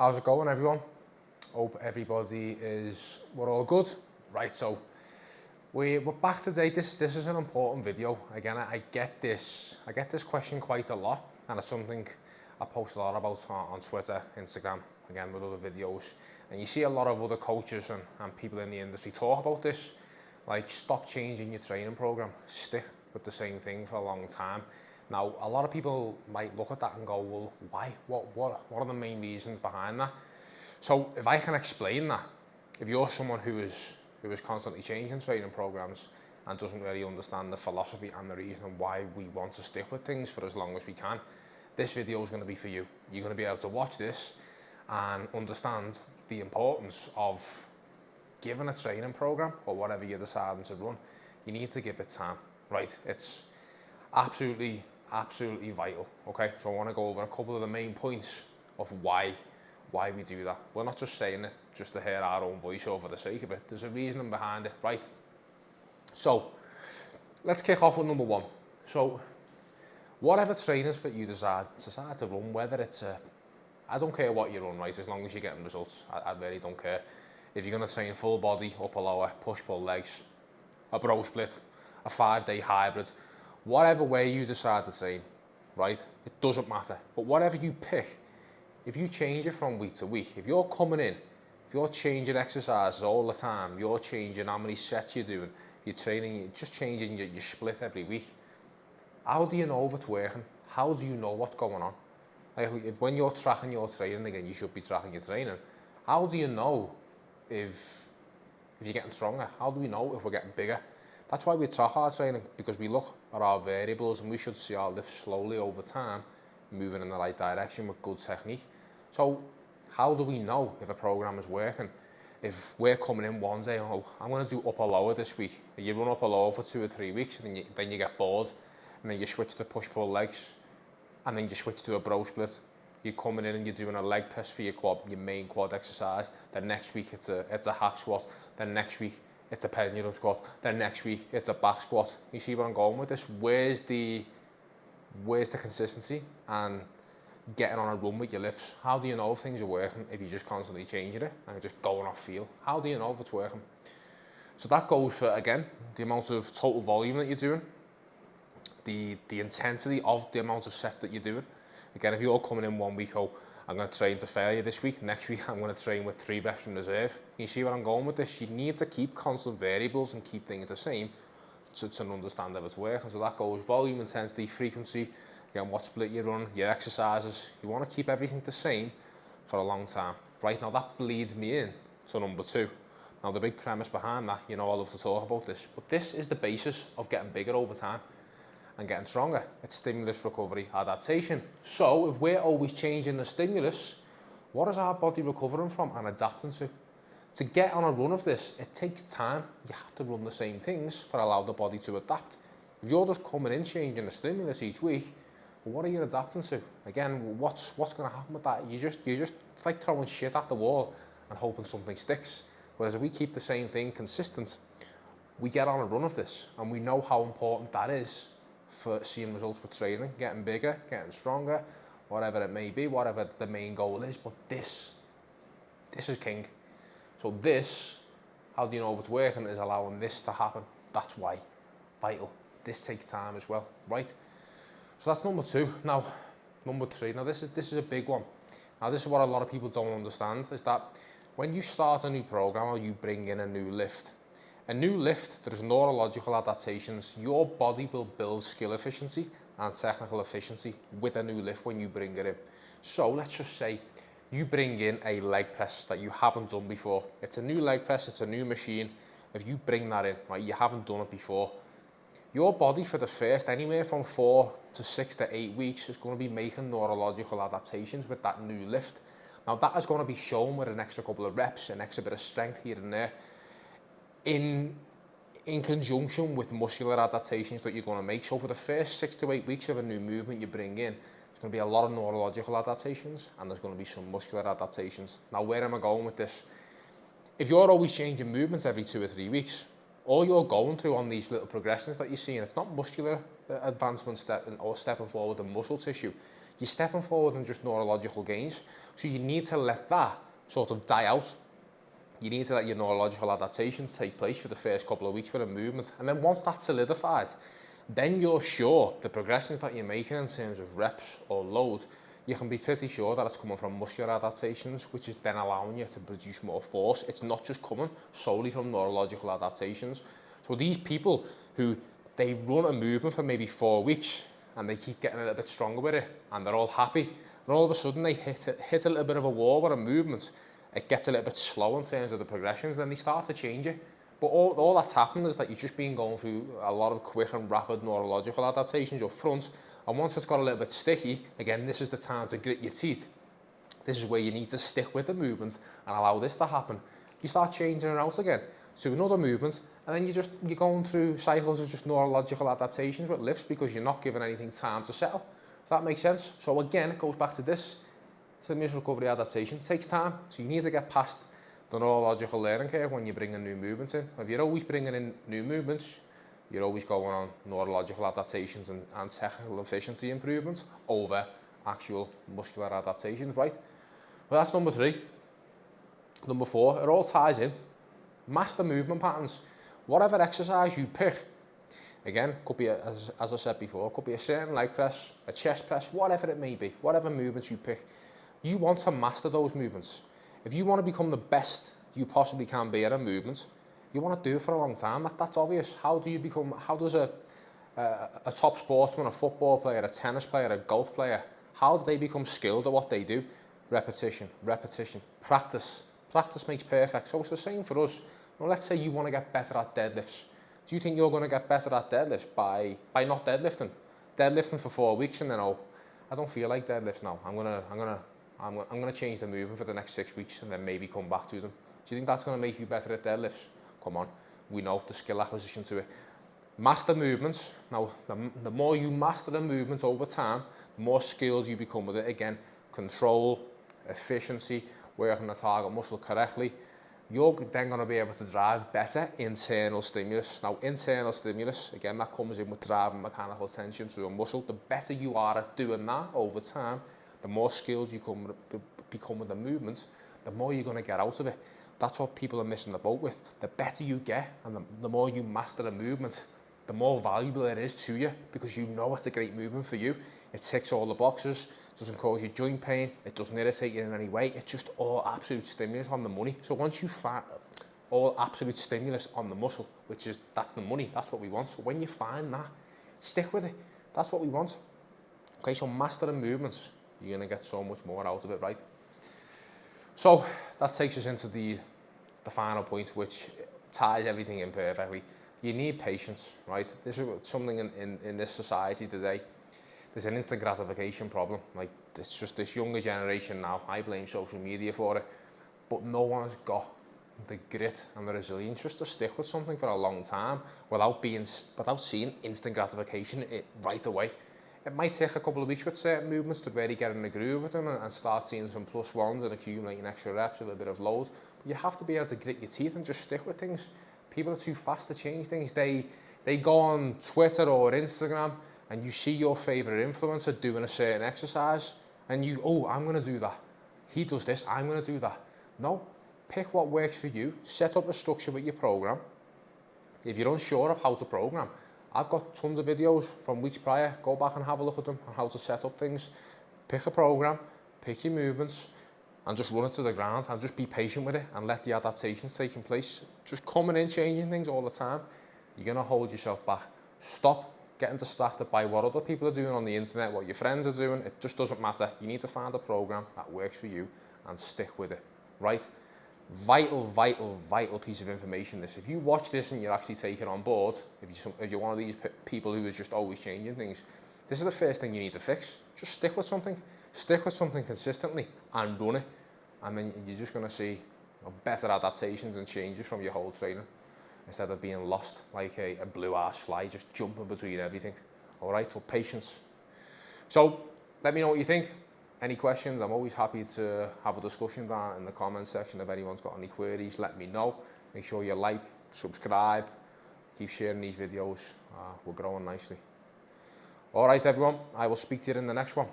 How's it going, everyone? Hope we're all good. Right, so we're back today. This is an important video. Again, I get this question quite a lot, and it's something I post a lot about on Twitter, Instagram, again with other videos. And you see a lot of other coaches and people in the industry talk about this, like stop changing your training program, stick with the same thing for a long time. Now, a lot of people might look at that and go, well, why? What are the main reasons behind that? So if I can explain that, if you're someone who is constantly changing training programs and doesn't really understand the philosophy and the reason why we want to stick with things for as long as we can, this video is going to be for you. You're going to be able to watch this and understand the importance of giving a training program or whatever you're deciding to run. You need to give it time, right? It's absolutely vital. Okay, so I want to go over a couple of the main points of why we do that. We're not just saying it just to hear our own voice over the sake of it. There's a reason behind it, right? So let's kick off with number one. So whatever training split you decide to run, whether it's I don't care what you run, right, as long as you're getting results. I really don't care. If you're going to train full body, upper lower, push pull legs, a bro split, a 5-day hybrid, whatever way you decide to train, right, it doesn't matter. But whatever you pick, if you change it from week to week, if you're coming in, if you're changing exercises all the time, you're changing how many sets you're doing, you're training, you're just changing your split every week, how do you know if it's working? How do you know what's going on? Like when you're tracking your training, again, you should be tracking your training. How do you know if you're getting stronger? How do we know if we're getting bigger? That's why we track our training, because we look at our variables and we should see our lift slowly over time moving in the right direction with good technique. So how do we know if a program is working? If we're coming in one day, oh, I'm going to do upper lower this week, and you run upper lower for 2 or 3 weeks, and then you get bored, and then you switch to push pull legs, and then you switch to a bro split. You're coming in and you're doing a leg press for your quad, your main quad exercise. Then next week it's a hack squat. Then next week it's a pendulum squat. Then next week it's a back squat. You see where I'm going with this? Where's the consistency and getting on a run with your lifts? How do you know if things are working if you're just constantly changing it and just going off feel? How do you know if it's working? So that goes for, again, the amount of total volume that you're doing, the intensity of the amount of sets that you're doing. Again, if you're coming in 1 week, oh, I'm going to train to failure this week, next week I'm going to train with 3 reps in reserve. You see where I'm going with this? You need to keep constant variables and keep things the same to understand if it's working. So that goes volume, intensity, frequency, again, what split you run, your exercises. You want to keep everything the same for a long time. Right, now that bleeds me in to number 2. Now the big premise behind that, you know I love to talk about this, but this is the basis of getting bigger over time and getting stronger. It's stimulus, recovery, adaptation. So if we're always changing the stimulus, what is our body recovering from and adapting to? To get on a run of this, it takes time. You have to run the same things for allow the body to adapt. If you're just coming in changing the stimulus each week, well, what are you adapting to? Again, what's going to happen with that? You just it's like throwing shit at the wall and hoping something sticks. Whereas if we keep the same thing consistent, we get on a run of this, and we know how important that is for seeing results with training, getting bigger, getting stronger, whatever it may be, whatever the main goal is. But this is king. So this, how do you know if it's working, is allowing this to happen. That's why, vital. This takes time as well, right? So that's number 2. Now, number 3. Now this is a big one. Now this is what a lot of people don't understand, is that when you start a new program or you bring in a new lift, there's neurological adaptations. Your body will build skill efficiency and technical efficiency with a new lift when you bring it in. So let's just say you bring in a leg press that you haven't done before. It's a new leg press, it's a new machine. If you bring that in, right, you haven't done it before, your body for the first anywhere from 4 to 6 to 8 weeks is going to be making neurological adaptations with that new lift. Now that is going to be shown with an extra couple of reps, an extra bit of strength here and there, in conjunction with muscular adaptations that you're going to make. So for the first 6 to 8 weeks of a new movement you bring in, there's going to be a lot of neurological adaptations and there's going to be some muscular adaptations. Now where am I going with this? If you're always changing movements every 2 or 3 weeks, all you're going through on these little progressions that you're seeing, it's not muscular advancement or stepping forward in muscle tissue. You're stepping forward in just neurological gains. So you need to let that sort of die out. You need to let your neurological adaptations take place for the first couple of weeks for a movement. And then once that's solidified, then you're sure the progressions that you're making in terms of reps or load, you can be pretty sure that it's coming from muscular adaptations, which is then allowing you to produce more force. It's not just coming solely from neurological adaptations. So these people who they run a movement for maybe 4 weeks and they keep getting a little bit stronger with it and they're all happy, and all of a sudden they hit a little bit of a wall with a movement, it gets a little bit slow in terms of the progressions, then they start to change it. But all that's happened is that you've just been going through a lot of quick and rapid neurological adaptations up front, and once it's got a little bit sticky, again, this is the time to grit your teeth. This is where you need to stick with the movement and allow this to happen. You start changing it out again to another movement, and then you're going through cycles of just neurological adaptations with lifts because you're not giving anything time to settle. Does that make sense? So again, it goes back to this. Stimulus recovery adaptation takes time, so you need to get past the neurological learning curve when you bring in new movements in. If you're always bringing in new movements, you're always going on neurological adaptations and technical efficiency improvements over actual muscular adaptations, right? Well, that's number 3. Number 4, it all ties in. Master movement patterns. Whatever exercise you pick, again, could be, as I said before, could be a certain leg press, a chest press, whatever it may be, whatever movements you pick, you want to master those movements. If you want to become the best you possibly can be at a movement, you want to do it for a long time. That's obvious. How does a top sportsman, a football player, a tennis player, a golf player, how do they become skilled at what they do? Repetition, repetition, practice. Practice makes perfect. So it's the same for us. Now, let's say you want to get better at deadlifts. Do you think you're going to get better at deadlifts by not deadlifting? Deadlifting for 4 weeks and then, oh, I don't feel like deadlifts now. I'm gonna change the movement for the next 6 weeks and then maybe come back to them. Do you think that's going to make you better at deadlifts? Come on, we know the skill acquisition to it. Master movements. Now, the more you master the movement over time, the more skills you become with it. Again, control, efficiency, working the target muscle correctly. You're then going to be able to drive better internal stimulus. Now, internal stimulus, again, that comes in with driving mechanical tension through a muscle. The better you are at doing that over time, the more skills you become with the movement, the more you're going to get out of it. That's what people are missing the boat with. The better you get and the more you master a movement, the more valuable it is to you because you know it's a great movement for you. It ticks all the boxes, doesn't cause you joint pain, it doesn't irritate you in any way. It's just all absolute stimulus on the money. So once you find all absolute stimulus on the muscle, that's the money, that's what we want. So when you find that, stick with it. That's what we want. Okay, so master the movements. You're going to get so much more out of it, right? So that takes us into the final point, which ties everything in perfectly. You need patience, right? This is something in this society today. There's an instant gratification problem. Like, it's just this younger generation now. I blame social media for it, but no one has got the grit and the resilience just to stick with something for a long time without seeing instant gratification right away. It might take a couple of weeks with certain movements to really get in the groove with them and start seeing some plus ones and accumulating extra reps with a bit of load. But you have to be able to grit your teeth and just stick with things. People are too fast to change things. They go on Twitter or Instagram and you see your favorite influencer doing a certain exercise and I'm going to do that. He does this, I'm going to do that. No, pick what works for you. Set up a structure with your program. If you're unsure of how to program, I've got tons of videos from weeks prior. Go back and have a look at them on how to set up things. Pick a program, pick your movements, and just run it to the ground and just be patient with it and let the adaptations take place. Just coming in, changing things all the time, you're going to hold yourself back. Stop getting distracted by what other people are doing on the internet, what your friends are doing. It just doesn't matter. You need to find a program that works for you and stick with it, right? Vital, vital, vital piece of information this. If you watch this and you're actually taking on board, if you're one of these people who is just always changing things, this is the first thing you need to fix. Just stick with something consistently and run it, and then you're just going to see better adaptations and changes from your whole training instead of being lost like a blue-ass fly just jumping between everything. All right, so patience. So let me know what you think. Any questions? I'm always happy to have a discussion down in the comments section. If anyone's got any queries, let me know. Make sure you like, subscribe, keep sharing these videos. We're growing nicely. All right, everyone. I will speak to you in the next one.